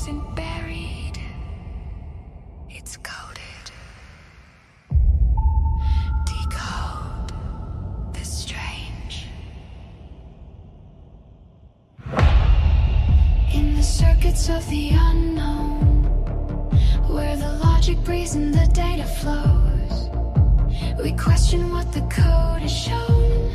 isn't buried, it's coded. Decode the strange. In the circuits of the unknown, where the logic breathes and the data flows, we question what the code has shown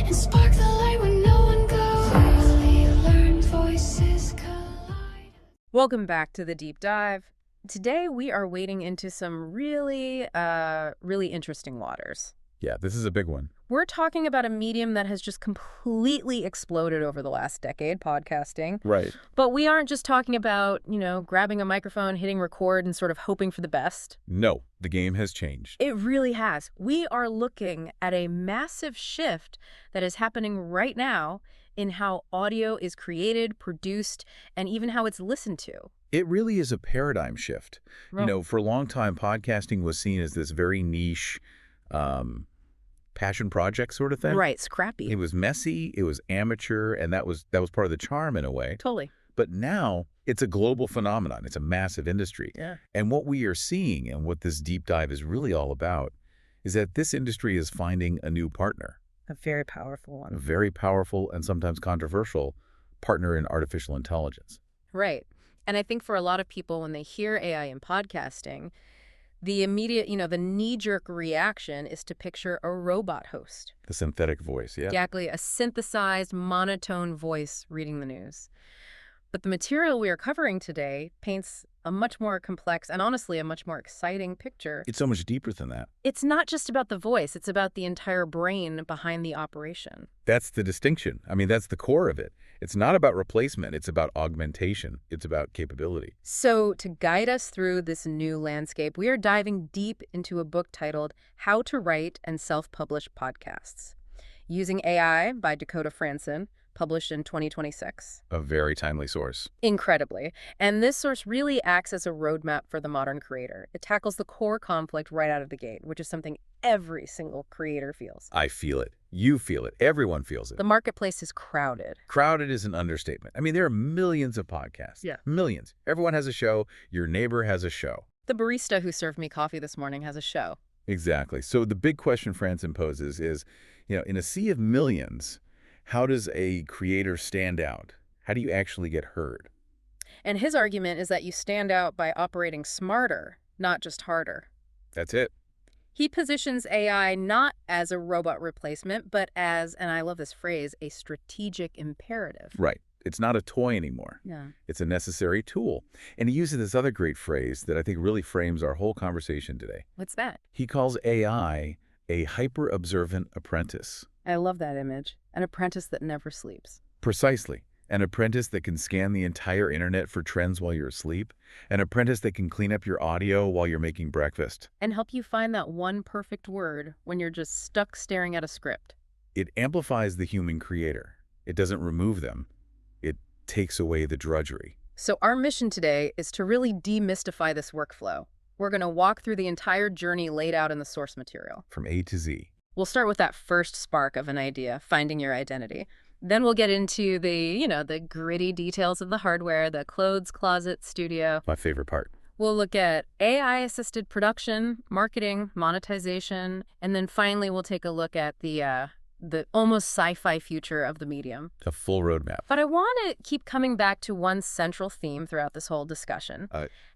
and spark the light when no one goes. Clearly learned voices collide. Welcome back to the Deep Dive. Today we are wading into some really interesting waters. Yeah, this is a big one. We're talking about a medium that has just completely exploded over the last decade, podcasting. Right. But we aren't just talking about, grabbing a microphone, hitting record, and sort of hoping for the best. No, the game has changed. It really has. We are looking at a massive shift that is happening right now in how audio is created, produced, and even how it's listened to. It really is a paradigm shift. Well- For a long time, podcasting was seen as this very niche passion project sort of thing. Right, scrappy. It was messy, it was amateur, and that was part of the charm in a way. Totally. But now it's a global phenomenon. It's a massive industry. Yeah. And what we are seeing and what this deep dive is really all about is that this industry is finding a new partner, A very powerful a one. very powerful and sometimes controversial partner in artificial intelligence. Right. And I think for a lot of people, when they hear AI in podcasting, the immediate, the knee-jerk reaction is to picture a robot host. The synthetic voice, yeah. Exactly, a synthesized, monotone voice reading the news. But the material we are covering today paints a much more complex and honestly a much more exciting picture. It's so much deeper than that. It's not just about the voice, it's about the entire brain behind the operation. That's the distinction. I mean, that's the core of it. It's not about replacement. It's about augmentation. It's about capability. So to guide us through this new landscape, we are diving deep into a book titled How to Write and Self-Publish Podcasts, Using AI by Dakota Franson, published in 2026. A very timely source. Incredibly. And this source really acts as a roadmap for the modern creator. It tackles the core conflict right out of the gate, which is something every single creator feels. I feel it. You feel it. Everyone feels it. The marketplace is crowded. Crowded is an understatement. I mean, there are millions of podcasts. Yeah. Millions. Everyone has a show. Your neighbor has a show. The barista who served me coffee this morning has a show. Exactly. So the big question Franson poses is, in a sea of millions, how does a creator stand out? How do you actually get heard? And his argument is that you stand out by operating smarter, not just harder. That's it. He positions AI not as a robot replacement, but as, and I love this phrase, a strategic imperative. Right. It's not a toy anymore. Yeah. It's a necessary tool. And he uses this other great phrase that I think really frames our whole conversation today. What's that? He calls AI a hyper-observant apprentice. I love that image. An apprentice that never sleeps. Precisely. An apprentice that can scan the entire internet for trends while you're asleep. An apprentice that can clean up your audio while you're making breakfast. And help you find that one perfect word when you're just stuck staring at a script. It amplifies the human creator. It doesn't remove them. It takes away the drudgery. So our mission today is to really demystify this workflow. We're going to walk through the entire journey laid out in the source material. From A to Z. We'll start with that first spark of an idea, finding your identity. Then we'll get into the gritty details of the hardware, the clothes closet studio. My favorite part. We'll look at AI-assisted production, marketing, monetization, and then finally we'll take a look at the almost sci-fi future of the medium. A full roadmap. But I want to keep coming back to one central theme throughout this whole discussion.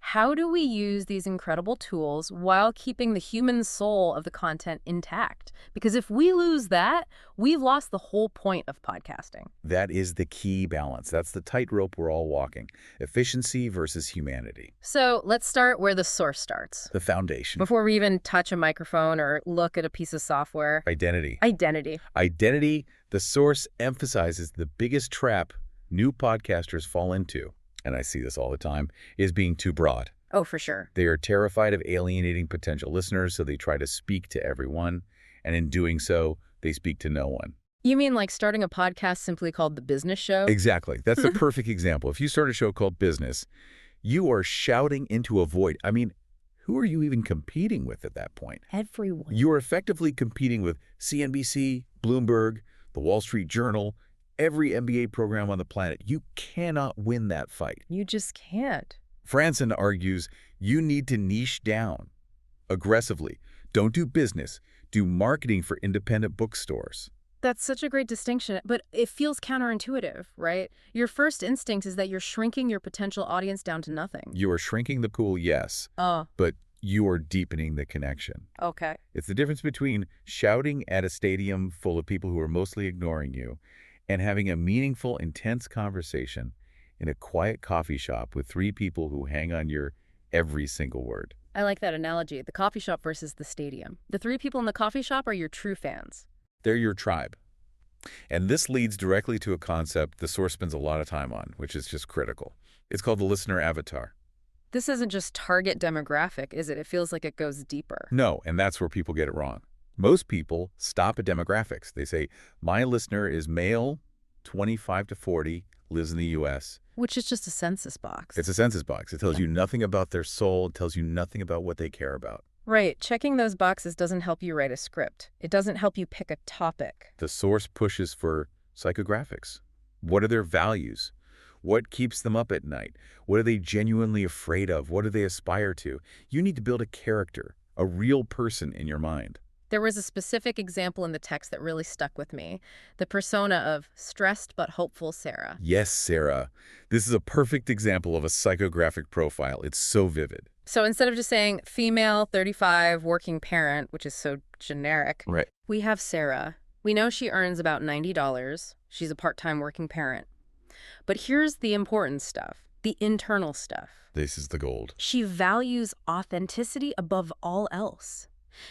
How do we use these incredible tools while keeping the human soul of the content intact? Because if we lose that, we've lost the whole point of podcasting. That is the key balance. That's the tightrope we're all walking. Efficiency versus humanity. So let's start where the source starts. The foundation. Before we even touch a microphone or look at a piece of software. Identity. Identity. Identity, the source emphasizes the biggest trap new podcasters fall into, and I see this all the time, is being too broad. Oh, for sure. They are terrified of alienating potential listeners, so they try to speak to everyone, and in doing so, they speak to no one. You mean like starting a podcast simply called The Business Show? Exactly. That's the perfect example. If you start a show called Business, you are shouting into a void. I mean, who are you even competing with at that point? Everyone. You are effectively competing with CNBC, Bloomberg, the Wall Street Journal, every MBA program on the planet. You cannot win that fight. You just can't. Franzen argues you need to niche down aggressively. Don't do business. Do marketing for independent bookstores. That's such a great distinction, but it feels counterintuitive, right? Your first instinct is that you're shrinking your potential audience down to nothing. You are shrinking the pool, yes, Oh, but you are deepening the connection. okay. It's the difference between shouting at a stadium full of people who are mostly ignoring you and having a meaningful, intense conversation in a quiet coffee shop with 3 people who hang on your every single word. I like that analogy, the coffee shop versus the stadium. The 3 people in the coffee shop are your true fans. They're your tribe. And this leads directly to a concept the source spends a lot of time on, which is just critical. It's called the listener avatar. This isn't just target demographic, is it? It feels like it goes deeper. No, and that's where people get it wrong. Most people stop at demographics. They say, my listener is male, 25 to 40, lives in the U.S. Which is just a census box. It's a census box. It tells you nothing about their soul. It tells you nothing about what they care about. Right. Checking those boxes doesn't help you write a script. It doesn't help you pick a topic. The source pushes for psychographics. What are their values? What keeps them up at night? What are they genuinely afraid of? What do they aspire to? You need to build a character, a real person in your mind. There was a specific example in the text that really stuck with me. The persona of stressed but hopeful Sarah. Yes, Sarah. This is a perfect example of a psychographic profile. It's so vivid. So instead of just saying female, 35, working parent, which is so generic, Right. we have Sarah. We know she earns about $90. She's a part-time working parent. But here's the important stuff, the internal stuff. This is the gold. She values authenticity above all else.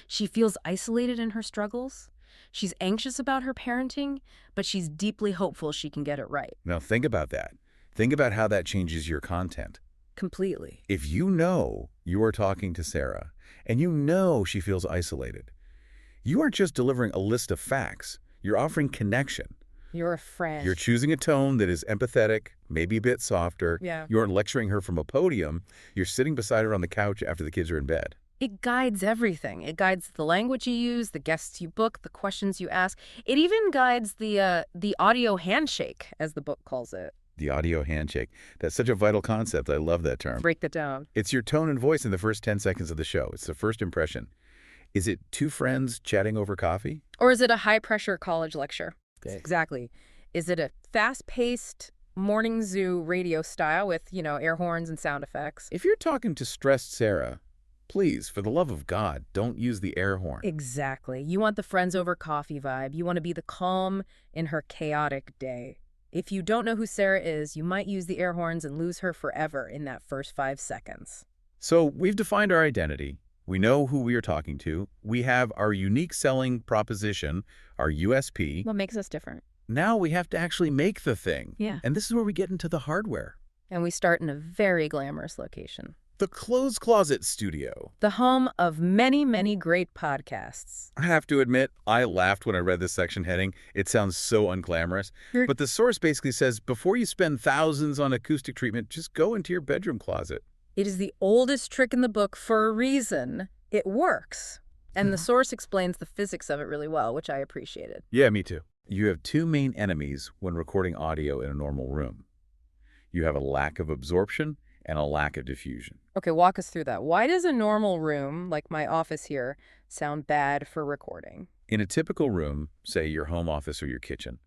She feels isolated in her struggles. She's anxious about her parenting, but she's deeply hopeful she can get it right. Now think about that. Think about how that changes your content. Completely. If you know you are talking to Sarah and you know she feels isolated, you aren't just delivering a list of facts. You're offering connection. You're a friend. You're choosing a tone that is empathetic, maybe a bit softer. Yeah. You aren't lecturing her from a podium. You're sitting beside her on the couch after the kids are in bed. It guides everything. It guides the language you use, the guests you book, the questions you ask. It even guides the audio handshake, as the book calls it. The audio handshake. That's such a vital concept. I love that term. Break that down. It's your tone and voice in the first 10 seconds of the show. It's the first impression. Is it 2 friends chatting over coffee? Or is it a high-pressure college lecture? Exactly. Is it a fast-paced morning zoo radio style with, air horns and sound effects? If you're talking to stressed Sarah, please, for the love of God, don't use the air horn. Exactly. You want the friends over coffee vibe. You want to be the calm in her chaotic day. If you don't know who Sarah is, you might use the air horns and lose her forever in that first 5 seconds. So we've defined our identity. We know who we are talking to. We have our unique selling proposition, our USP. What makes us different? Now we have to actually make the thing. Yeah. And this is where we get into the hardware. And we start in a very glamorous location. The Closed Closet Studio. The home of many, many great podcasts. I have to admit, I laughed when I read this section heading. It sounds so unglamorous. But the source basically says, before you spend thousands on acoustic treatment, just go into your bedroom closet. It is the oldest trick in the book for a reason. It works. And the source explains the physics of it really well, which I appreciated. Yeah, me too. You have 2 main enemies when recording audio in a normal room. You have a lack of absorption and a lack of diffusion. Okay, walk us through that. Why does a normal room, like my office here, sound bad for recording? In a typical room, say your home office or your kitchen,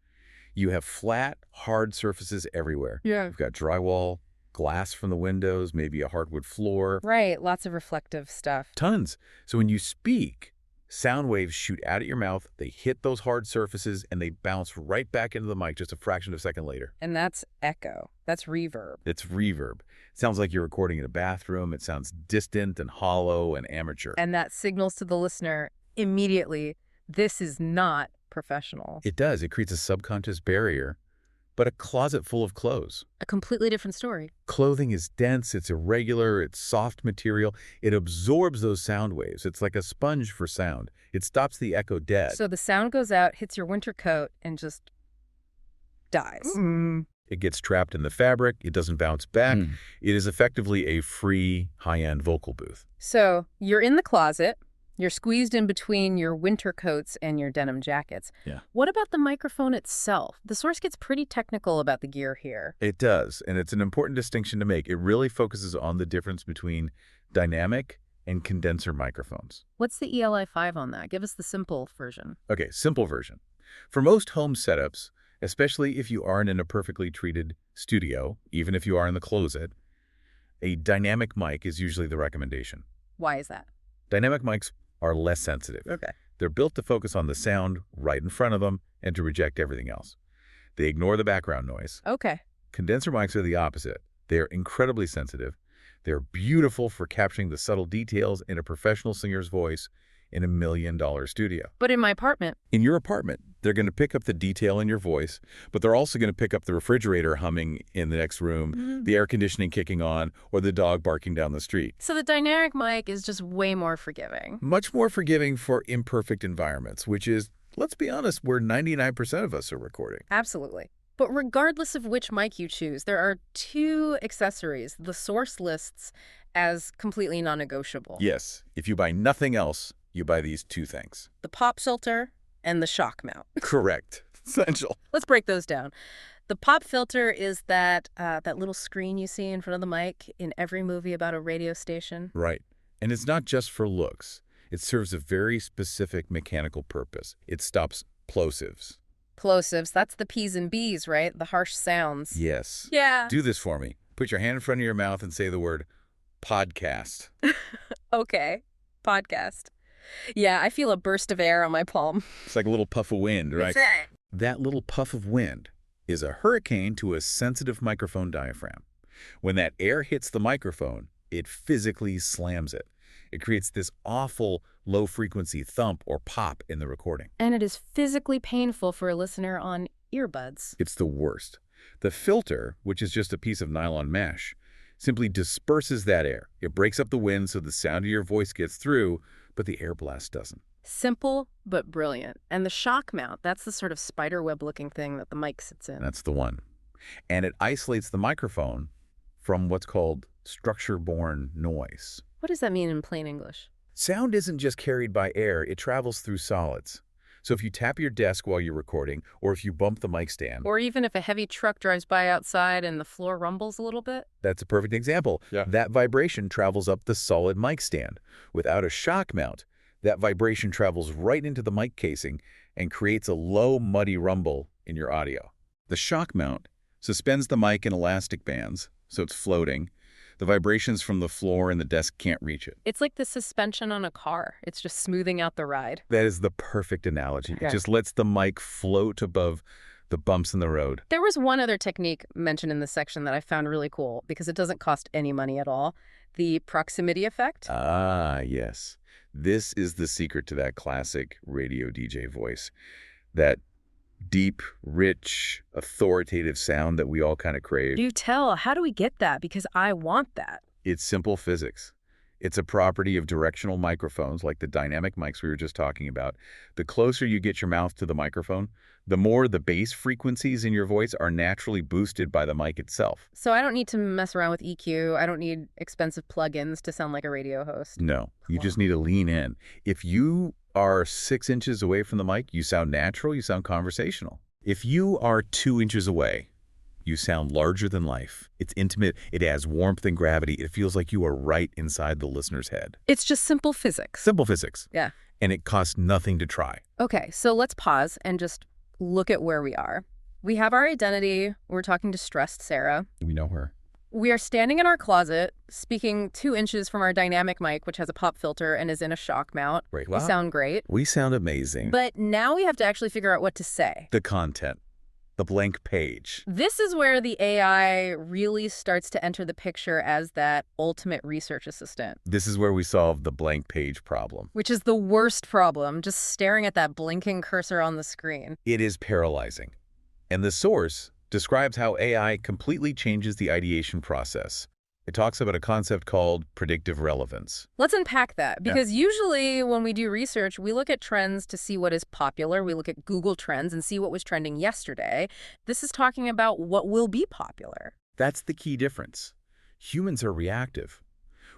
you have flat, hard surfaces everywhere. Yeah. You've got drywall, glass from the windows, maybe a hardwood floor. Right, lots of reflective stuff. Tons. So when you speak, sound waves shoot out at your mouth, they hit those hard surfaces, and they bounce right back into the mic just a fraction of a second later. And that's echo. That's reverb. It's reverb. It sounds like you're recording in a bathroom. It sounds distant and hollow and amateur. And that signals to the listener immediately, this is not professional. It does. It creates a subconscious barrier. But a closet full of clothes. A completely different story. Clothing is dense, it's irregular, it's soft material. It absorbs those sound waves. It's like a sponge for sound. It stops the echo dead. So the sound goes out, hits your winter coat, and just dies. It gets trapped in the fabric. It doesn't bounce back. It is effectively a free, high-end vocal booth. So you're in the closet, You're squeezed in between your winter coats and your denim jackets. Yeah. What about the microphone itself? The source gets pretty technical about the gear here. It does, and it's an important distinction to make. It really focuses on the difference between dynamic and condenser microphones. What's the ELI5 on that? Give us the simple version. Okay, simple version. For most home setups, especially if you aren't in a perfectly treated studio, even if you are in the closet, a dynamic mic is usually the recommendation. Why is that? Dynamic mics are less sensitive. Okay. They're built to focus on the sound right in front of them and to reject everything else. They ignore the background noise. Okay. Condenser mics are the opposite. They're incredibly sensitive. They're beautiful for capturing the subtle details in a professional singer's voice in $1 million studio. But in my apartment, In your apartment, they're going to pick up the detail in your voice, but they're also going to pick up the refrigerator humming in the next room, the air conditioning kicking on, or the dog barking down the street. so the dynamic mic is just way more forgiving. Much more forgiving for imperfect environments, which is, let's be honest, where 99% of us are recording. Absolutely. But regardless of which mic you choose, there are two accessories the source lists as completely non-negotiable. Yes, if you buy nothing else, you buy these two things. The pop filter and the shock mount. Correct. Essential. Let's break those down. The pop filter is that little screen you see in front of the mic in every movie about a radio station. Right. And it's not just for looks. It serves a very specific mechanical purpose. It stops plosives. Plosives, that's the P's and B's, right? The harsh sounds. Yes. Yeah. Do this for me. Put your hand in front of your mouth and say the word podcast. Okay. Podcast. Yeah, I feel a burst of air on my palm. It's like a little puff of wind, right? That's it. That little puff of wind is a hurricane to a sensitive microphone diaphragm. When that air hits the microphone, it physically slams it. It creates this awful low-frequency thump or pop in the recording. And it is physically painful for a listener on earbuds. It's the worst. The filter, which is just a piece of nylon mesh, simply disperses that air. It breaks up the wind so the sound of your voice gets through, but the air blast doesn't. Simple, but brilliant. And the shock mount, that's the sort of spiderweb-looking thing that the mic sits in. That's the one. And it isolates the microphone from what's called structure-borne noise. What does that mean in plain English? Sound isn't just carried by air, it travels through solids. So if you tap your desk while you're recording, or if you bump the mic stand, Or even if a heavy truck drives by outside and the floor rumbles a little bit? that's a perfect example. Yeah. That vibration travels up the solid mic stand. Without a shock mount, that vibration travels right into the mic casing and creates a low, muddy rumble in your audio. The shock mount suspends the mic in elastic bands, so it's floating. The vibrations from the floor and the desk can't reach it. It's like the suspension on a car. It's just smoothing out the ride. That is the perfect analogy. Okay. It just lets the mic float above the bumps in the road. There was one other technique mentioned in this section that I found really cool because it doesn't cost any money at all. The proximity effect. Ah, yes. This is the secret to that classic radio DJ voice. That deep, rich, authoritative sound that we all kind of crave. Do tell, how do we get that? Because I want that. It's simple physics. It's a property of directional microphones like the dynamic mics we were just talking about. The closer you get your mouth to the microphone, the more the bass frequencies in your voice are naturally boosted by the mic itself. So I don't need to mess around with EQ. I don't need expensive plugins to sound like a radio host. No, you Wow. just need to lean in. If you are 6 inches away from the mic, you sound natural, you sound conversational. If you are 2 inches away, you sound larger than life. It's intimate, it has warmth and gravity. It feels like you are right inside the listener's head. It's just simple physics. Simple physics. Yeah. And it costs nothing to try. Okay, so let's pause and just look at where we are. We have our identity. We're talking to stressed Sarah. We know her. We are standing in our closet, speaking 2 inches from our dynamic mic, which has a pop filter and is in a shock mount. Great. We sound great. We sound amazing. But now we have to actually figure out what to say. The content, the blank page. This is where the AI really starts to enter the picture as that ultimate research assistant, This is where we solve the blank page problem. which is the worst problem, just staring at that blinking cursor on the screen. It is paralyzing. And the source describes how AI completely changes the ideation process. It talks about a concept called predictive relevance. Let's unpack that, because usually when we do research, we look at trends to see what is popular. We look at Google Trends and see what was trending yesterday. This is talking about what will be popular. That's the key difference. Humans are reactive.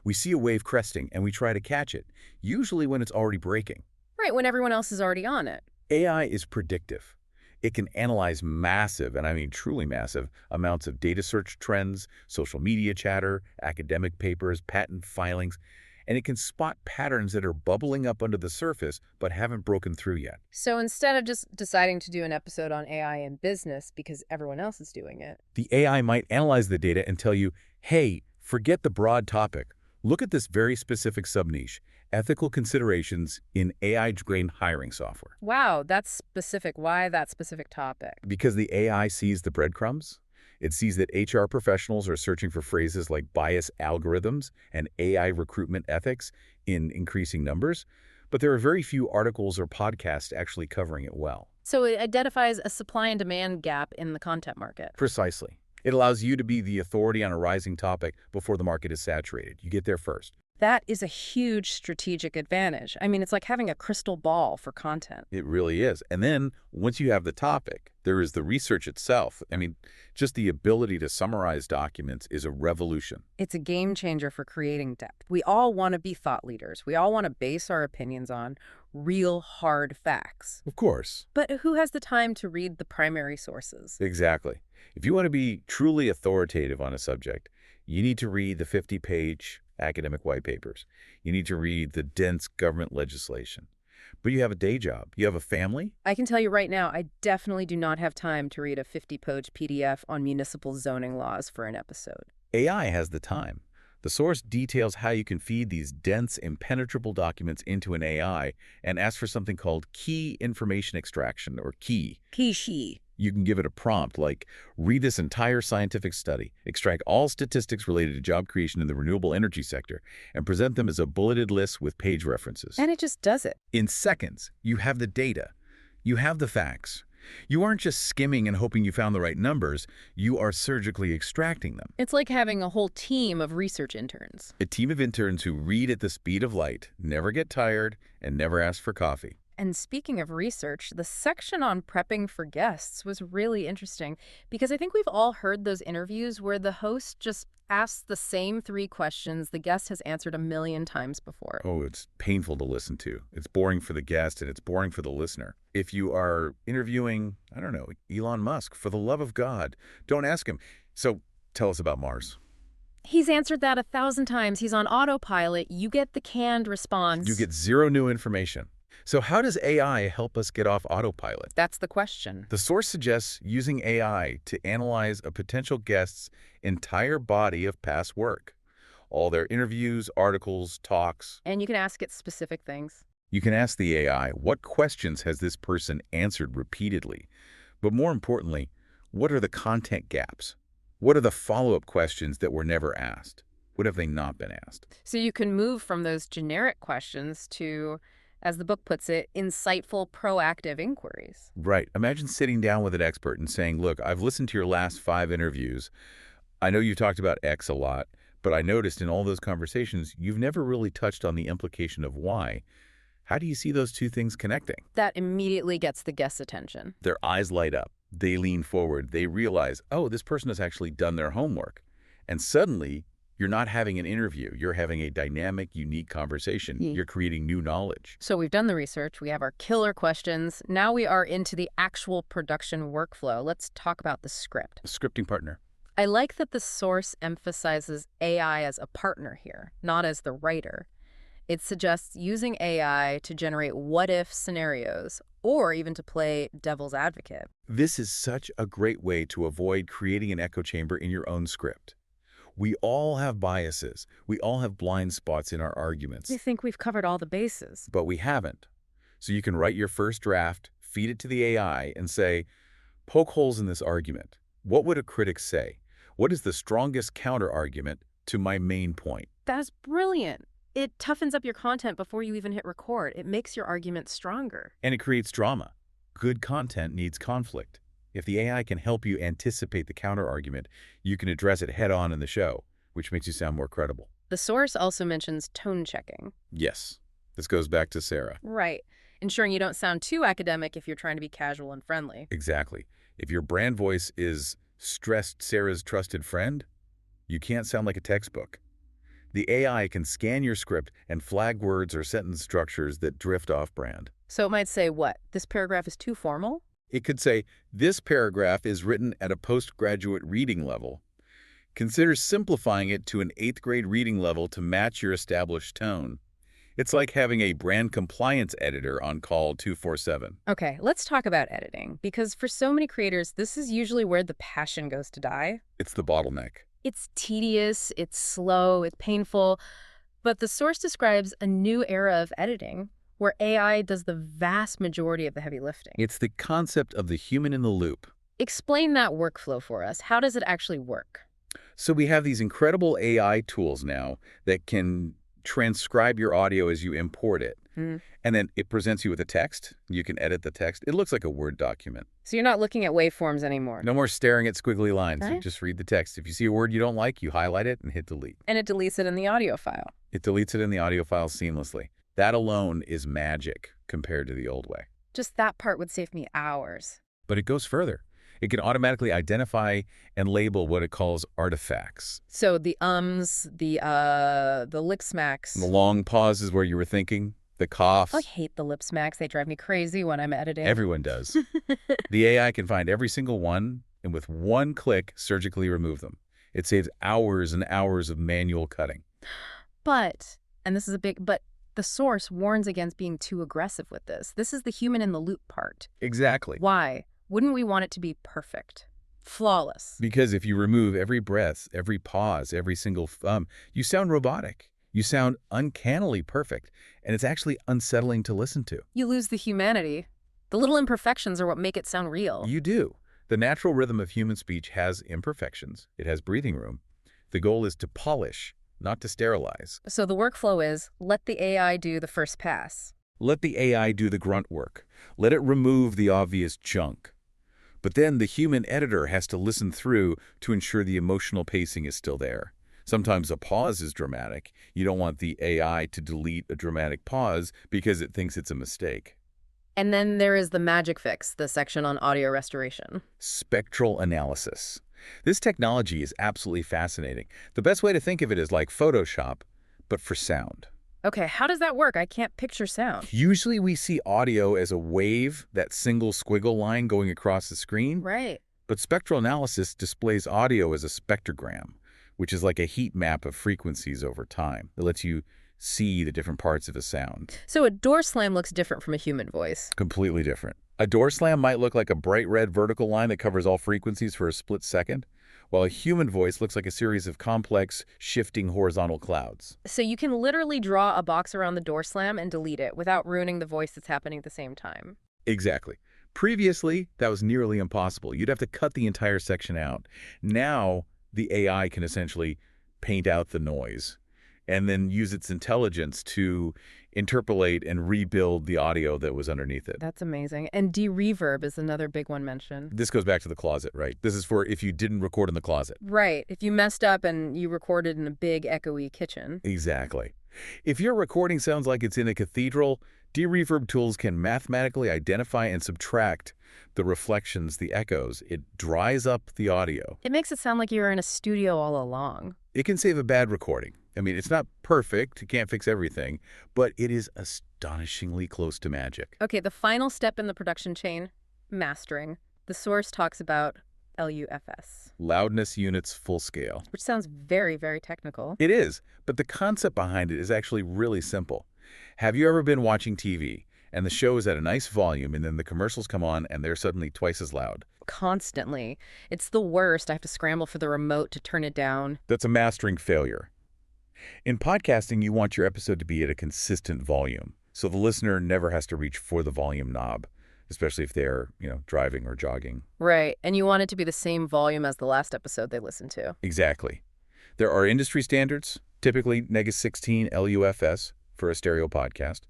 We see a wave cresting and we try to catch it, usually when it's already breaking. Right, when everyone else is already on it. AI is predictive. It can analyze massive, and I mean truly massive, amounts of data search trends, social media chatter, academic papers, patent filings, and it can spot patterns that are bubbling up under the surface but haven't broken through yet. So instead of just deciding to do an episode on AI in business because everyone else is doing it, The AI might analyze the data and tell you, hey, forget the broad topic. Look at this very specific sub-niche, ethical considerations in AI-trained hiring software. wow, that's specific. Why that specific topic? Because the AI sees the breadcrumbs. It sees that HR professionals are searching for phrases like bias algorithms and AI recruitment ethics in increasing numbers, but there are very few articles or podcasts actually covering it well. So it identifies a supply and demand gap in the content market. Precisely. It allows you to be the authority on a rising topic before the market is saturated. You get there first. That is a huge strategic advantage. I mean, it's like having a crystal ball for content. It really is. And then once you have the topic, there is the research itself. I mean, just the ability to summarize documents is a revolution. It's a game changer for creating depth. We all want to be thought leaders. We all want to base our opinions on real hard facts. Of course. But who has the time to read the primary sources? Exactly. If you want to be truly authoritative on a subject, you need to read the 50-page academic white papers. You need to read the dense government legislation. But you have a day job. You have a family. I can tell you right now, I definitely do not have time to read a 50-page PDF on municipal zoning laws for an episode. AI has the time. The source details how you can feed these dense, impenetrable documents into an AI and ask for something called key information extraction, or KEY. Kishi. You can give it a prompt like, read this entire scientific study, extract all statistics related to job creation in the renewable energy sector, and present them as a bulleted list with page references. And it just does it. In seconds, you have the data. You have the facts. You aren't just skimming and hoping you found the right numbers. You are surgically extracting them. It's like having a whole team of research interns. A team of interns who read at the speed of light, never get tired, and never ask for coffee. And speaking of research, the section on prepping for guests was really interesting because I think we've all heard those interviews where the host just asks the same 3 questions the guest has answered a million times before. Oh, it's painful to listen to. It's boring for the guest and it's boring for the listener. If you are interviewing, I don't know, Elon Musk, for the love of God, don't ask him. So tell us about Mars. He's answered that 1,000 times. He's on autopilot. You get the canned response. You get zero new information. So how does AI help us get off autopilot? That's the question. The source suggests using AI to analyze a potential guest's entire body of past work. All their interviews, articles, talks. And you can ask it specific things. You can ask the AI, what questions has this person answered repeatedly? But more importantly, what are the content gaps? What are the follow-up questions that were never asked? What have they not been asked? So you can move from those generic questions to, as the book puts it, insightful, proactive inquiries. Right. Imagine sitting down with an expert and saying, look, I've listened to your last 5 interviews. I know you talked about X a lot, but I noticed in all those conversations, you've never really touched on the implication of Y. How do you see those two things connecting? That immediately gets the guest's attention. Their eyes light up. They lean forward. They realize, oh, this person has actually done their homework. And suddenly, you're not having an interview. You're having a dynamic, unique conversation. You're creating new knowledge. So we've done the research. We have our killer questions. Now we are into the actual production workflow. Let's talk about the script. Scripting partner. I like that the source emphasizes AI as a partner here, not as the writer. It suggests using AI to generate what-if scenarios, or even to play devil's advocate. This is such a great way to avoid creating an echo chamber in your own script. We all have biases. We all have blind spots in our arguments. I think we've covered all the bases. But we haven't. So you can write your first draft, feed it to the AI, and say, poke holes in this argument. What would a critic say? What is the strongest counter-argument to my main point? That's brilliant. It toughens up your content before you even hit record. It makes your argument stronger. And it creates drama. Good content needs conflict. If the AI can help you anticipate the counter-argument, you can address it head-on in the show, which makes you sound more credible. The source also mentions tone checking. Yes. This goes back to Sarah. Right. Ensuring you don't sound too academic if you're trying to be casual and friendly. Exactly. If your brand voice is stressed Sarah's trusted friend, you can't sound like a textbook. The AI can scan your script and flag words or sentence structures that drift off brand. So it might say, what, this paragraph is too formal? It could say, this paragraph is written at a postgraduate reading level. Consider simplifying it to an 8th grade reading level to match your established tone. It's like having a brand compliance editor on call 24/7. Okay, let's talk about editing, because for so many creators, this is usually where the passion goes to die. It's the bottleneck. It's tedious, it's slow, it's painful, but the source describes a new era of editing where AI does the vast majority of the heavy lifting. It's the concept of the human in the loop. Explain that workflow for us. How does it actually work? So we have these incredible AI tools now that can transcribe your audio as you import it. And then it presents you with a text. You can edit the text. It looks like a Word document. So you're not looking at waveforms anymore. No more staring at squiggly lines. You Right. just read the text. If you see a word you don't like, you highlight it and hit delete. And it deletes it in the audio file. It deletes it in the audio file seamlessly. That alone is magic compared to the old way. Just that part would save me hours. But it goes further. It can automatically identify and label what it calls artifacts. So the ums, the lip smacks. The long pauses where you were thinking, the coughs. I hate the lip smacks. They drive me crazy when I'm editing. Everyone does. The AI can find every single one and with one click surgically remove them. It saves hours and hours of manual cutting. But, and this is a big but, the source warns against being too aggressive with this. This is the human in the loop part. Exactly. Why? Wouldn't we want it to be perfect? Flawless. Because if you remove every breath, every pause, every single you sound robotic. You sound uncannily perfect, and it's actually unsettling to listen to. You lose the humanity. The little imperfections are what make it sound real. You do. The natural rhythm of human speech has imperfections. It has breathing room. The goal is to polish, not to sterilize. So the workflow is, let the AI do the first pass. Let the AI do the grunt work. Let it remove the obvious junk. But then the human editor has to listen through to ensure the emotional pacing is still there. Sometimes a pause is dramatic. You don't want the AI to delete a dramatic pause because it thinks it's a mistake. And then there is the magic fix, the section on audio restoration. Spectral analysis. This technology is absolutely fascinating. The best way to think of it is like Photoshop, but for sound. Okay, how does that work? I can't picture sound. Usually we see audio as a wave, that single squiggle line going across the screen. Right. But spectral analysis displays audio as a spectrogram, which is like a heat map of frequencies over time. It lets you see the different parts of a sound. So a door slam looks different from a human voice. Completely different. A door slam might look like a bright red vertical line that covers all frequencies for a split second, while a human voice looks like a series of complex, shifting horizontal clouds. So you can literally draw a box around the door slam and delete it without ruining the voice that's happening at the same time. Exactly. Previously, that was nearly impossible. You'd have to cut the entire section out. Now, the AI can essentially paint out the noise and then use its intelligence to interpolate and rebuild the audio that was underneath it. That's amazing. And de-reverb is another big one mentioned. This goes back to the closet, right? This is for if you didn't record in the closet. Right. If you messed up and you recorded in a big echoey kitchen. Exactly. If your recording sounds like it's in a cathedral, de-reverb tools can mathematically identify and subtract the reflections, the echoes. It dries up the audio. It makes it sound like you were in a studio all along. It can save a bad recording. I mean, it's not perfect. It can't fix everything, but it is astonishingly close to magic. Okay, the final step in the production chain, mastering. The source talks about LUFS, Loudness units full scale. which sounds very, very technical. It is, but the concept behind it is actually really simple. Have you ever been watching TV and the show is at a nice volume and then the commercials come on and they're suddenly twice as loud? Constantly. It's the worst. I have to scramble for the remote to turn it down. That's a mastering failure. In podcasting, you want your episode to be at a consistent volume, so the listener never has to reach for the volume knob, especially if they're, driving or jogging. Right. And you want it to be the same volume as the last episode they listened to. Exactly. There are industry standards, typically Nega 16 LUFS for a stereo podcast,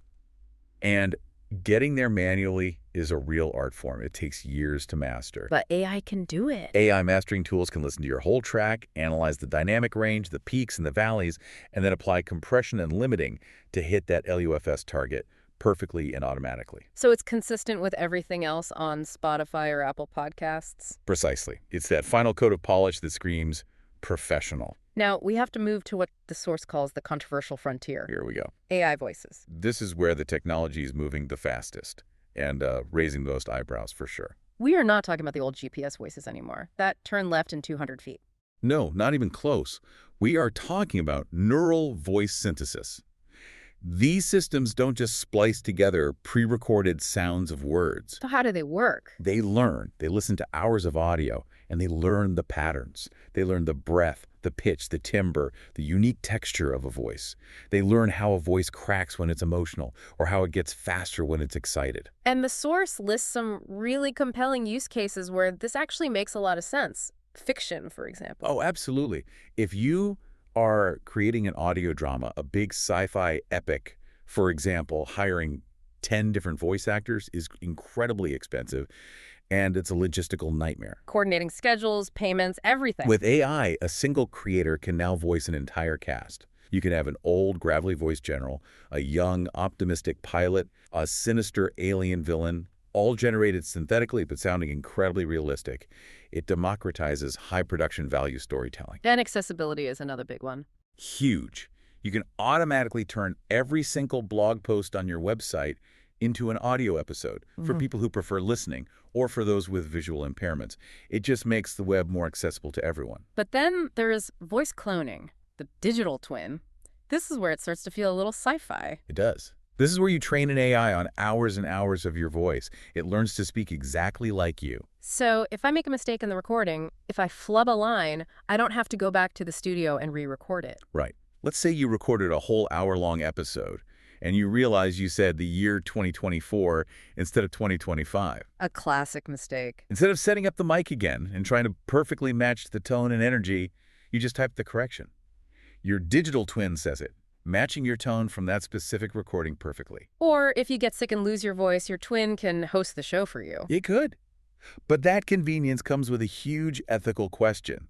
and getting there manually is a real art form. It takes years to master. But AI can do it. AI mastering tools can listen to your whole track, analyze the dynamic range, the peaks and the valleys, and then apply compression and limiting to hit that LUFS target perfectly and automatically. So it's consistent with everything else on Spotify or Apple Podcasts? Precisely. It's that final coat of polish that screams professional. Now, we have to move to what the source calls the controversial frontier, Here we go. AI voices. This is where the technology is moving the fastest and raising the most eyebrows for sure. We are not talking about the old GPS voices anymore. That turn left in 200 feet. No, not even close. We are talking about neural voice synthesis. These systems don't just splice together pre-recorded sounds of words. So how do they work? They learn. They listen to hours of audio, and they learn the patterns. They learn the breath, the pitch, the timbre, the unique texture of a voice. They learn how a voice cracks when it's emotional, or how it gets faster when it's excited. And the source lists some really compelling use cases where this actually makes a lot of sense. Fiction, for example. Oh, absolutely. If you are creating an audio drama, a big sci-fi epic, for example, hiring 10 different voice actors is incredibly expensive, and it's a logistical nightmare. Coordinating schedules, payments, everything. With AI, a single creator can now voice an entire cast. You can have an old, gravelly voiced general, a young, optimistic pilot, a sinister alien villain, all generated synthetically but sounding incredibly realistic. It democratizes high production value storytelling. And accessibility is another big one. Huge. You can automatically turn every single blog post on your website into an audio episode for people who prefer listening or for those with visual impairments. It just makes the web more accessible to everyone. But then there is voice cloning, the digital twin. This is where it starts to feel a little sci-fi. It does. This is where you train an AI on hours and hours of your voice. It learns to speak exactly like you. So if I make a mistake in the recording, if I flub a line, I don't have to go back to the studio and re-record it. Right. Let's say you recorded a whole hour-long episode, and you realize you said the year 2024 instead of 2025. A classic mistake. Instead of setting up the mic again and trying to perfectly match the tone and energy, you just type the correction. Your digital twin says it, matching your tone from that specific recording perfectly. Or if you get sick and lose your voice, your twin can host the show for you. It could. But that convenience comes with a huge ethical question,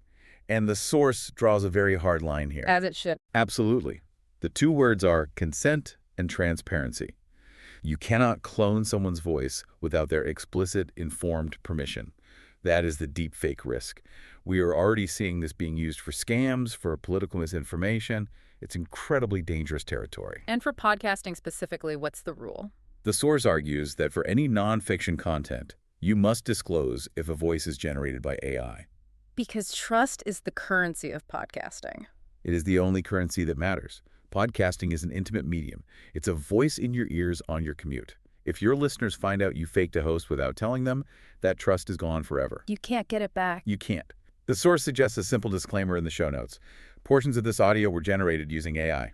and the source draws a very hard line here. As it should. Absolutely. The two words are consent and transparency. You cannot clone someone's voice without their explicit, informed permission. That is the deepfake risk. We are already seeing this being used for scams, for political misinformation. It's incredibly dangerous territory. And for podcasting specifically, what's the rule? The source argues that for any nonfiction content, you must disclose if a voice is generated by AI. Because trust is the currency of podcasting. It is the only currency that matters. Podcasting is an intimate medium. It's a voice in your ears on your commute. If your listeners find out you faked a host without telling them, that trust is gone forever. You can't get it back. You can't. The source suggests a simple disclaimer in the show notes. Portions of this audio were generated using AI.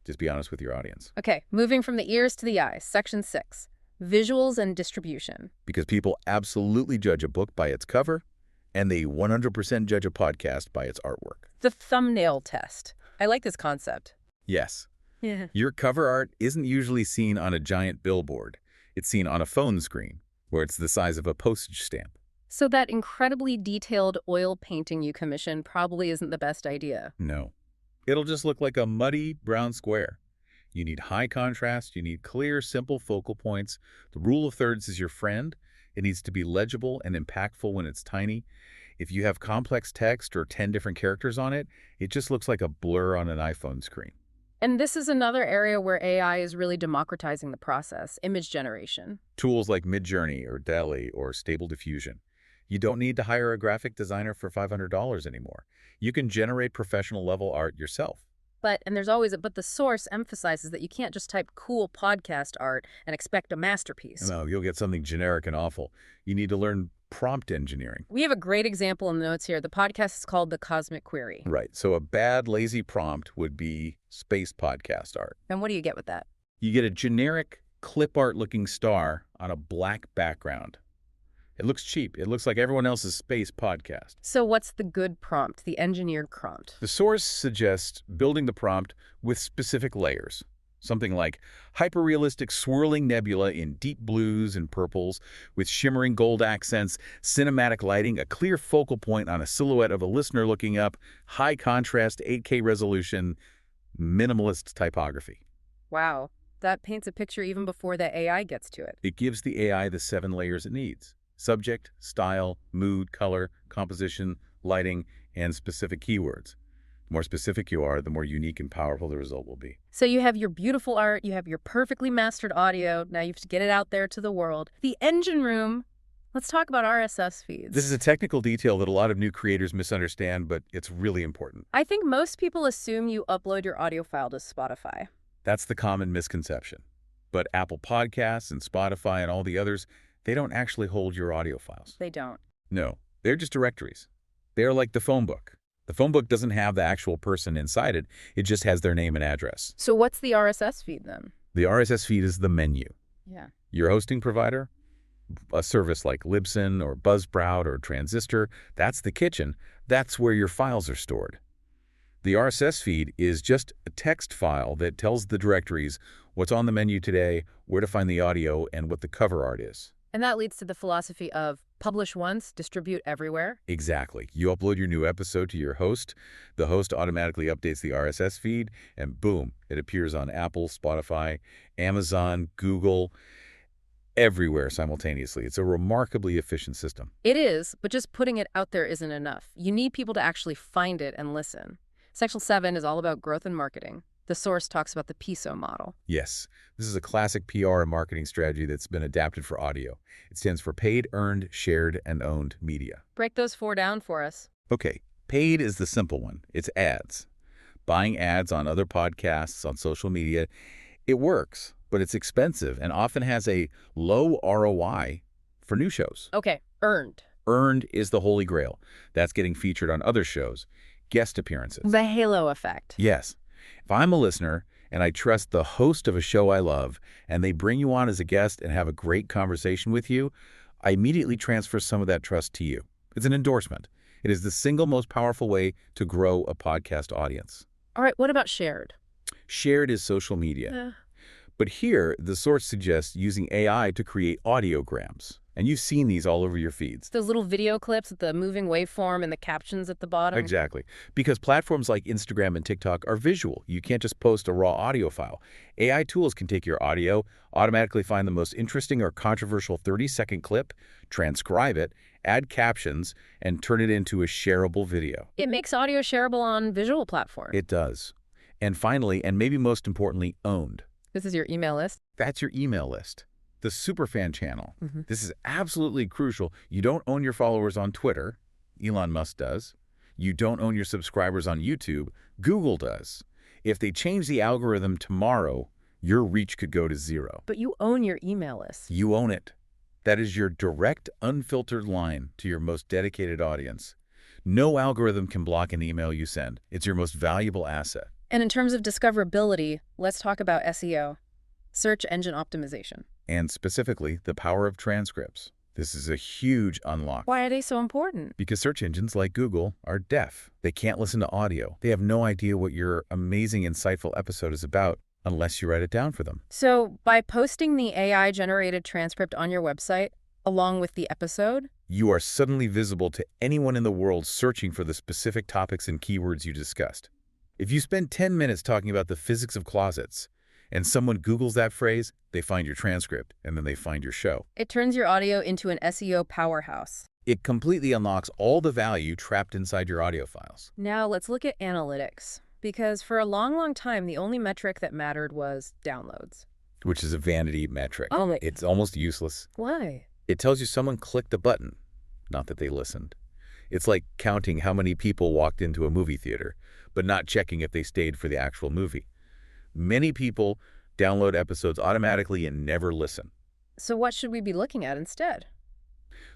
Just be honest with your audience. Okay, moving from the ears to the eyes. Section 6. Visuals and distribution. Because people absolutely judge a book by its cover, and they 100% judge a podcast by its artwork. The thumbnail test. I like this concept. Yes. Yeah. Your cover art isn't usually seen on a giant billboard. It's seen on a phone screen, where it's the size of a postage stamp. So that incredibly detailed oil painting you commissioned probably isn't the best idea. No. It'll just look like a muddy brown square. You need high contrast, you need clear, simple focal points. The rule of thirds is your friend. It needs to be legible and impactful when it's tiny. If you have complex text or 10 different characters on it, it just looks like a blur on an iPhone screen. And this is another area where AI is really democratizing the process, image generation. Tools like Midjourney or DALL-E or Stable Diffusion. You don't need to hire a graphic designer for $500 anymore. You can generate professional level art yourself. But the source emphasizes that you can't just type cool podcast art and expect a masterpiece. No, you'll get something generic and awful. You need to learn prompt engineering. We have a great example in the notes here. The podcast is called The Cosmic Query. Right. So a bad, lazy prompt would be space podcast art. And what do you get with that? You get a generic clip art looking star on a black background. It looks cheap. It looks like everyone else's space podcast. So what's the good prompt, the engineered prompt? The source suggests building the prompt with specific layers. Something like hyper-realistic swirling nebula in deep blues and purples with shimmering gold accents, cinematic lighting, a clear focal point on a silhouette of a listener looking up, high contrast 8K resolution, minimalist typography. Wow, that paints a picture even before the AI gets to it. It gives the AI the 7 layers it needs: subject, style, mood, color, composition, lighting, and specific keywords. The more specific you are, the more unique and powerful the result will be. So you have your beautiful art, you have your perfectly mastered audio, now you have to get it out there to the world. The engine room, let's talk about RSS feeds. This is a technical detail that a lot of new creators misunderstand, but it's really important. I think most people assume you upload your audio file to Spotify. That's the common misconception. But Apple Podcasts and Spotify and all the others, they don't actually hold your audio files. They don't. No, they're just directories. They're like the phone book. The phone book doesn't have the actual person inside it. It just has their name and address. So what's the RSS feed then? The RSS feed is the menu. Yeah. Your hosting provider, a service like Libsyn or Buzzsprout or Transistor, that's the kitchen. That's where your files are stored. The RSS feed is just a text file that tells the directories what's on the menu today, where to find the audio, and what the cover art is. And that leads to the philosophy of publish once, distribute everywhere. Exactly. You upload your new episode to your host, the host automatically updates the RSS feed, and boom, it appears on Apple, Spotify, Amazon, Google, everywhere simultaneously. It's a remarkably efficient system. It is, but just putting it out there isn't enough. You need people to actually find it and listen. Section 7 is all about growth and marketing. The source talks about the PISO model. Yes, this is a classic PR and marketing strategy that's been adapted for audio. It stands for paid, earned, shared, and owned media. Break those 4 down for us. Okay, paid is the simple one. It's ads. Buying ads on other podcasts, on social media, it works, but it's expensive and often has a low ROI for new shows. Okay, earned. Earned is the holy grail. That's getting featured on other shows, guest appearances. The halo effect. Yes. If I'm a listener and I trust the host of a show I love and they bring you on as a guest and have a great conversation with you, I immediately transfer some of that trust to you. It's an endorsement. It is the single most powerful way to grow a podcast audience. All right, what about shared? Shared is social media. But here, the source suggests using AI to create audiograms. And you've seen these all over your feeds. Those little video clips with the moving waveform and the captions at the bottom. Exactly. Because platforms like Instagram and TikTok are visual. You can't just post a raw audio file. AI tools can take your audio, automatically find the most interesting or controversial 30-second clip, transcribe it, add captions, and turn it into a shareable video. It makes audio shareable on visual platforms. It does. And finally, and maybe most importantly, owned. This is your email list? That's your email list. The Superfan channel. This is absolutely crucial. You don't own your followers on Twitter. Elon Musk does. You don't own your subscribers on YouTube. Google does. If they change the algorithm tomorrow, your reach could go to 0. But you own your email list. You own it. That is your direct, unfiltered line to your most dedicated audience. No algorithm can block an email you send. It's your most valuable asset. And in terms of discoverability, let's talk about SEO, search engine optimization. And specifically, the power of transcripts. This is a huge unlock. Why are they so important? Because search engines like Google are deaf. They can't listen to audio. They have no idea what your amazing, insightful episode is about unless you write it down for them. So by posting the AI-generated transcript on your website, along with the episode, you are suddenly visible to anyone in the world searching for the specific topics and keywords you discussed. If you spend 10 minutes talking about the physics of closets, and someone Googles that phrase, they find your transcript, and then they find your show. It turns your audio into an SEO powerhouse. It completely unlocks all the value trapped inside your audio files. Now let's look at analytics, because for a long, long time, the only metric that mattered was downloads. Which is a vanity metric. Oh, it's almost useless. Why? It tells you someone clicked a button, not that they listened. It's like counting how many people walked into a movie theater, but not checking if they stayed for the actual movie. Many people download episodes automatically and never listen. So what should we be looking at instead?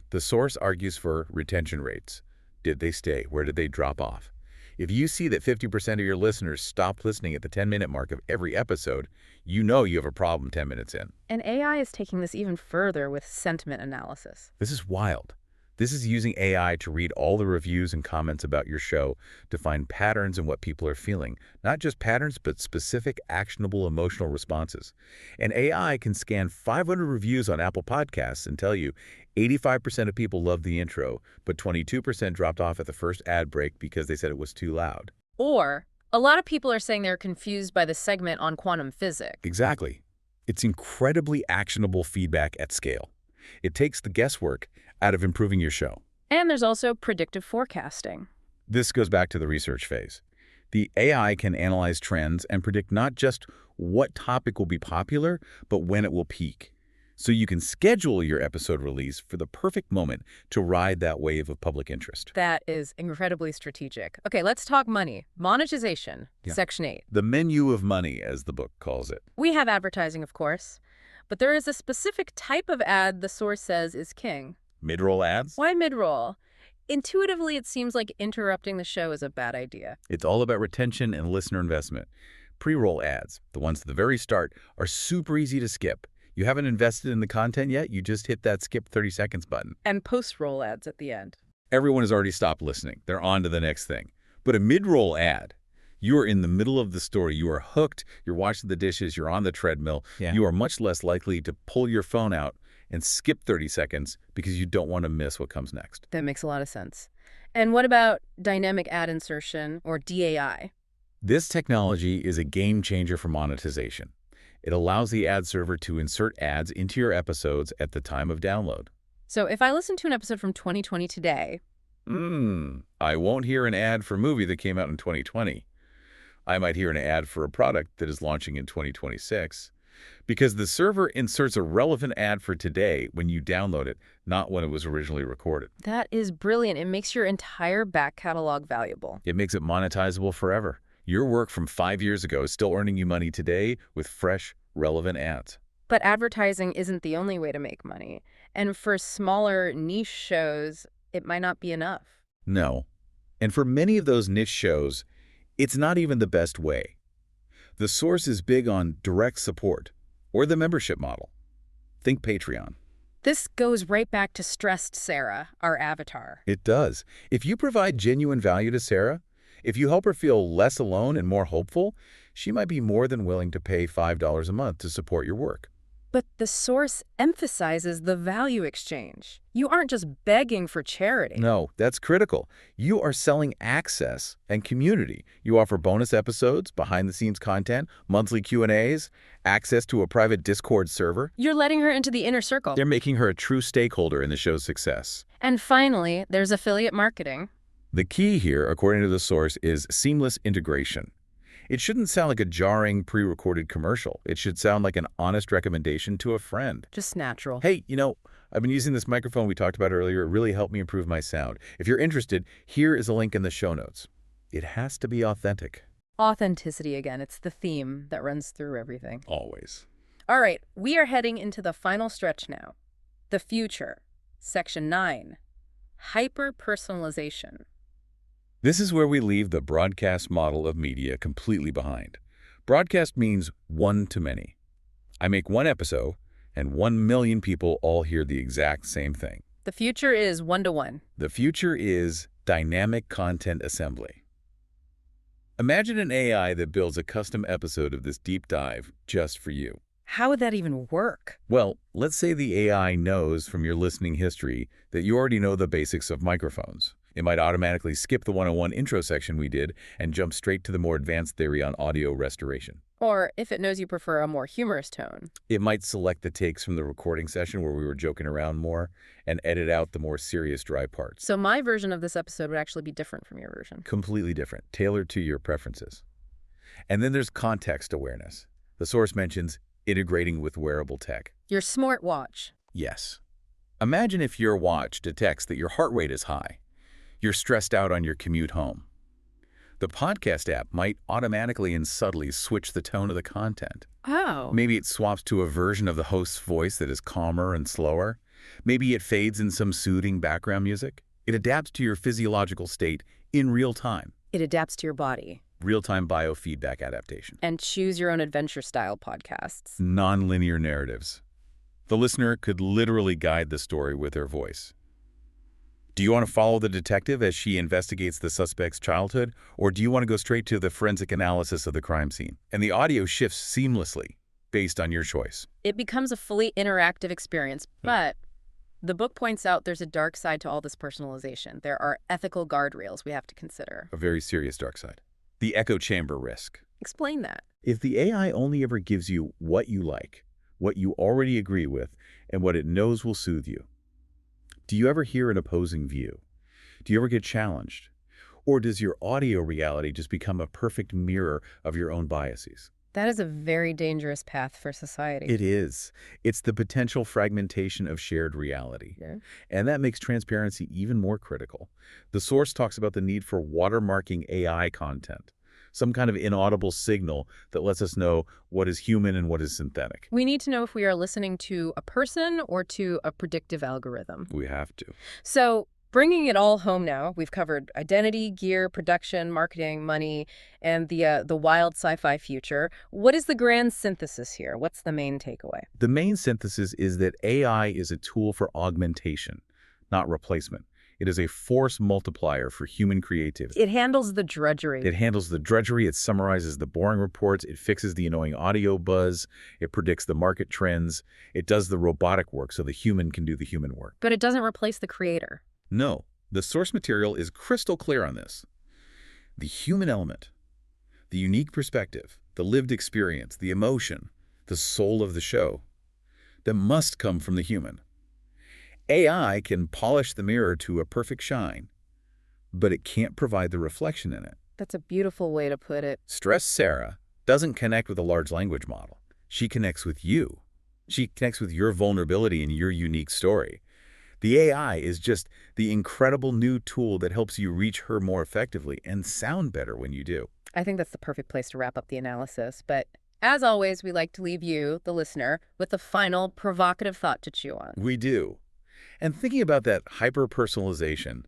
The source argues for retention rates. Did they stay? Where did they drop off? If you see that 50% of your listeners stop listening at the 10-minute mark of every episode, you know you have a problem 10 minutes in. And AI is taking this even further with sentiment analysis. This is wild. This is using AI to read all the reviews and comments about your show to find patterns in what people are feeling. Not just patterns, but specific, actionable, emotional responses. And AI can scan 500 reviews on Apple Podcasts and tell you 85% of people loved the intro, but 22% dropped off at the first ad break because they said it was too loud. Or, a lot of people are saying they're confused by the segment on quantum physics. Exactly. It's incredibly actionable feedback at scale. It takes the guesswork out of improving your show. And there's also predictive forecasting. This goes back to the research phase. The AI can analyze trends and predict not just what topic will be popular, but when it will peak. So you can schedule your episode release for the perfect moment to ride that wave of public interest. That is incredibly strategic. Okay, let's talk money. Monetization, Yeah. Section 8. The menu of money, as the book calls it. We have advertising, of course, but there is a specific type of ad the source says is king. Mid-roll ads? Why mid-roll? Intuitively, it seems like interrupting the show is a bad idea. It's all about retention and listener investment. Pre-roll ads, the ones at the very start, are super easy to skip. You haven't invested in the content yet, you just hit that skip 30 seconds button. And post-roll ads at the end. Everyone has already stopped listening. They're on to the next thing. But a mid-roll ad, you are in the middle of the story. You are hooked. You're washing the dishes. You're on the treadmill. Yeah. You are much less likely to pull your phone out and skip 30 seconds because you don't want to miss what comes next. That makes a lot of sense. And what about dynamic ad insertion, or DAI? This technology is a game changer for monetization. It allows the ad server to insert ads into your episodes at the time of download. So if I listen to an episode from 2020 today, I won't hear an ad for a movie that came out in 2020. I might hear an ad for a product that is launching in 2026. Because the server inserts a relevant ad for today when you download it, not when it was originally recorded. that is brilliant. It makes your entire back catalog valuable. It makes it monetizable forever. Your work from 5 years ago is still earning you money today with fresh, relevant ads. But advertising isn't the only way to make money. And for smaller niche shows, it might not be enough. No. And for many of those niche shows, it's not even the best way. The source is big on direct support or the membership model. Think Patreon. This goes right back to Stressed Sarah, our avatar. It does. If you provide genuine value to Sarah, if you help her feel less alone and more hopeful, she might be more than willing to pay $5 a month to support your work. But the source emphasizes the value exchange. You aren't just begging for charity. No, that's critical. You are selling access and community. You offer bonus episodes, behind-the-scenes content, monthly Q&As, access to a private Discord server. You're letting her into the inner circle. They're making her a true stakeholder in the show's success. And finally, there's affiliate marketing. The key here, according to the source, is seamless integration. It shouldn't sound like a jarring, pre-recorded commercial. It should sound like an honest recommendation to a friend. Just natural. Hey, I've been using this microphone we talked about earlier. It really helped me improve my sound. If you're interested, here is a link in the show notes. It has to be authentic. Authenticity again. It's the theme that runs through everything. Always. All right, we are heading into the final stretch now. The future. Section 9. Hyper-personalization. This is where we leave the broadcast model of media completely behind. Broadcast means one-to-many. I make one episode, and 1 million people all hear the exact same thing. The future is one-to-one. The future is dynamic content assembly. Imagine an AI that builds a custom episode of this deep dive just for you. How would that even work? Well, let's say the AI knows from your listening history that you already know the basics of microphones. It might automatically skip the 101 intro section we did and jump straight to the more advanced theory on audio restoration. Or if it knows you prefer a more humorous tone. It might select the takes from the recording session where we were joking around more and edit out the more serious dry parts. So my version of this episode would actually be different from your version. Completely different, tailored to your preferences. And then there's context awareness. The source mentions integrating with wearable tech. Your smartwatch. Yes. Imagine if your watch detects that your heart rate is high. You're stressed out on your commute home. The podcast app might automatically and subtly switch the tone of the content. Oh. Maybe it swaps to a version of the host's voice that is calmer and slower. Maybe it fades in some soothing background music. It adapts to your physiological state in real time. It adapts to your body. Real-time biofeedback adaptation. And choose your own adventure style podcasts. Non-linear narratives. The listener could literally guide the story with their voice. Do you want to follow the detective as she investigates the suspect's childhood, or do you want to go straight to the forensic analysis of the crime scene? And the audio shifts seamlessly based on your choice. It becomes a fully interactive experience, but the book points out there's a dark side to all this personalization. There are ethical guardrails we have to consider. A very serious dark side. The echo chamber risk. Explain that. If the AI only ever gives you what you like, what you already agree with, and what it knows will soothe you, do you ever hear an opposing view? Do you ever get challenged? Or does your audio reality just become a perfect mirror of your own biases? That is a very dangerous path for society. It is. It's the potential fragmentation of shared reality. Yeah. And that makes transparency even more critical. The source talks about the need for watermarking AI content, some kind of inaudible signal that lets us know what is human and what is synthetic. We need to know if we are listening to a person or to a predictive algorithm. We have to. So, bringing it all home now, we've covered identity, gear, production, marketing, money, and the wild sci-fi future. What is the grand synthesis here? What's the main takeaway? The main synthesis is that AI is a tool for augmentation, not replacement. It is a force multiplier for human creativity. It handles the drudgery. It handles the drudgery, it summarizes the boring reports, it fixes the annoying audio buzz, it predicts the market trends, it does the robotic work so the human can do the human work. But it doesn't replace the creator. No, the source material is crystal clear on this. The human element, the unique perspective, the lived experience, the emotion, the soul of the show, that must come from the human. AI can polish the mirror to a perfect shine, but it can't provide the reflection in it. That's a beautiful way to put it. Stress Sarah doesn't connect with a large language model. She connects with you. She connects with your vulnerability and your unique story. The AI is just the incredible new tool that helps you reach her more effectively and sound better when you do. I think that's the perfect place to wrap up the analysis. But as always, we like to leave you, the listener, with a final provocative thought to chew on. We do. And thinking about that hyper-personalization,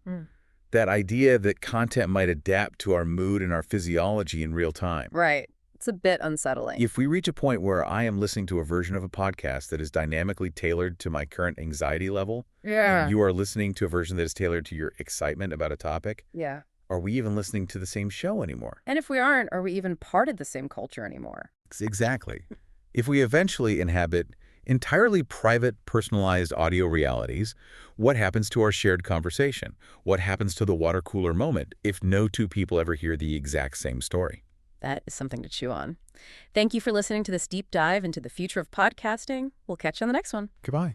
that idea that content might adapt to our mood and our physiology in real time. Right. It's a bit unsettling. If we reach a point where I am listening to a version of a podcast that is dynamically tailored to my current anxiety level, and you are listening to a version that is tailored to your excitement about a topic, Yeah. are we even listening to the same show anymore? And if we aren't, are we even part of the same culture anymore? Exactly. If we eventually inhabit entirely private, personalized audio realities, what happens to our shared conversation? What happens to the water cooler moment if no two people ever hear the exact same story? That is something to chew on. Thank you for listening to this deep dive into the future of podcasting. We'll catch you on the next one. Goodbye.